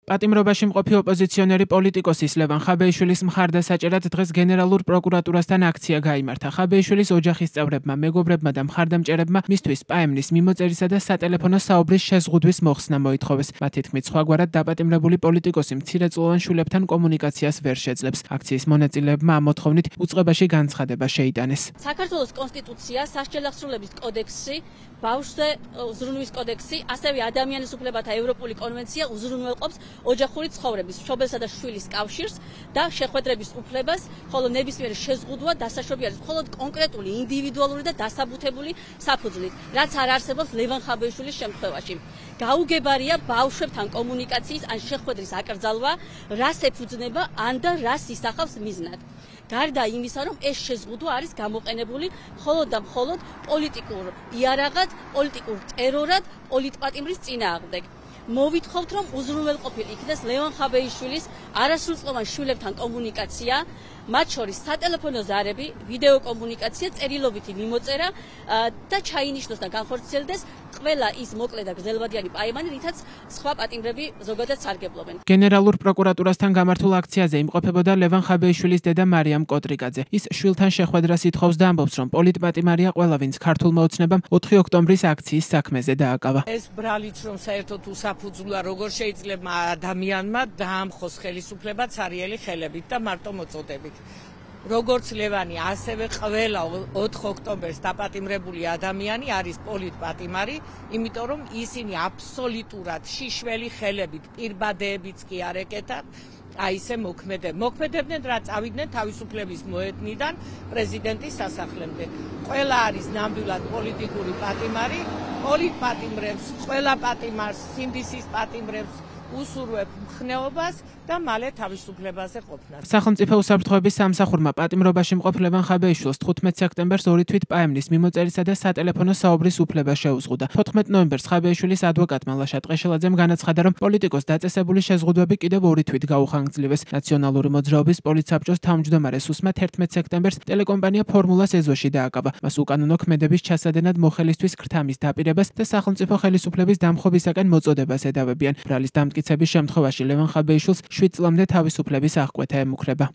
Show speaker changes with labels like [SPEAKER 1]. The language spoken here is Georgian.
[SPEAKER 1] პატიმრობაში მყოფი ოპოზიციონერი პოლიტიკოსის ლევან ხაბეიშვილის მხარდასაჭერად დღეს გენერალურ პროკურატურასთან აქცია გაიმართა. ხაბეიშვილის ოჯახის წევრებმა, მეგობრებმა და მხარდამჭერებმა მისთვის პაემნის მიმოწერისა და სატელეფონო საუბრის შეზღუდვის მოხსნა მოითხოვეს. მათი თქმით, სხვაგვარად დაპატიმრებული პოლიტიკოსი მცირეწლოვან შვილებთან კომუნიკაციას ვერ შეძლებს. აქციის მონაწილეებმა ამ მოთხოვნით უწყებაში განცხადება შეიტანეს.
[SPEAKER 2] საქართველოს კონსტიტუცია, სასჯელახსრულების კოდექსი, ბავშვზე უზრუნვის კოდექსი, ასევე ადამიანის უფლებათა ევროპული კონვენცია უზრუნველყოფს ოჯახური ცხოვრების, მშობელსა და შვილის კავშირს და შეხვედრების უფლებას, ხოლო ნებისმიერი შეზღუდვა დასაშვები არის მხოლოდ კონკრეტული, ინდივიდუალური და დასაბუთებული საფუძვლით, რაც არ არსებობს ლევან ხაბეიშვილის შემთხვევაში. გაუგებარია ბავშვებთან კომუნიკაციის ან შეხვედრის აკრძალვა, რას ეფუძნება ან და რას ისახავს მიზნად. გარდა იმისა, რომ ეს შეზღუდვა არის გამოყენებული მხოლოდ და მხოლოდ პოლიტიკურ იარაღად, პოლიტიკურ ტერორად, პოლიტპატიმრის წინააღმდეგ. მოვითხოვთ, რომ უზრუნველყოფილი იქნეს ლევან ხაბეიშვილის არასრულწლოვან შვილებთან კომუნიკაცია, მათ შორის სატელეფონო ზარები, ვიდეო კომუნიკაცია, წერილობითი მიმოწერა და ჩაინიშნოს და განხორციელდეს ყველა ის მოკლე და გრძელვადიანი პაემანი, რითაც სხვა პატიმრები ზოგადად სარგებლობენ.
[SPEAKER 1] გენერალურ პროკურატურასთან გამართულ აქციაზე იმყოფებოდა ლევან ხაბეიშვილის დედა მარიამ კოტრიკაძე. ის შვილთან შეხვედრას ითხოვს და ამბობს, რომ პოლიტპატიმარია ყველა, ვინც ქართულმა ოცნებამ 4 ოქტომბრის აქციის საქმეზე დააკავა.
[SPEAKER 3] ეს ბრალიც რომ საერთოდ უსაფუძვლა, როგორ შეიძლება ადამიანმა დაამხოს ხელისუფლება ცარიელი ხელებით და მარტო მოწოდებით. როგორც ლევანი, ასევე ყველა 4 ოქტომბერს დაპატიმრებული ადამიანი არის პოლიტპატიმარი, იმიტომ რომ ისინი აბსოლუტურად შიშველი ხელებით, პირბადეებიც კი არ ეკეთათ, აი ესე მოქმედებდნენ, რა წავიდნენ თავისუფლების მოედნიდან პრეზიდენტის სასახლემდე. ყველა არის ნამდვილად პოლიტიკური პატიმარი, პოლიტპატიმრებს, ყველა პატიმარს, სინდისის პატიმრებს უსურვებ მხნეობას და მალე თავისუფლებაზე ყოფნას.
[SPEAKER 1] სახელმწიფო უსაფრთხოების სამსახურმა პატიმრობაში მყოფ ლევან ხაბეიშვილს 15 სექტემბერს 2 თვით პაემნის მიმოწერისა და სატელეფონო საუბრის უფლება შეუზღუდა. 14 ნოემბერს ხაბეიშვილის ადვოკატმა ლაშა ტყეშელაძემ განაცხადა, რომ პოლიტიკოს დაწესებული შეზღუდვები კიდევ 2 თვით გაუხანგრძლივეს. ნაციონალური მოძრაობის პოლიცსაბჭოს თავმჯდომარე სუსმა 11 სექტემბერს ტელეკომპანია ფორმულას ეზოში დააკავა. მას უკანონო ქმედების ჩასადენად მოხელისთვის ქრთამის დაპირებას და სახელმწიფო ხელისუფლების დამხობისაკენ მოწოდებას ედავებიან. ბრალის დამტკიცების შემთხვევაში ლევან ხაბეიშვილს 7 წლამდე თავისუფლების აღკვეთა ემუქრება.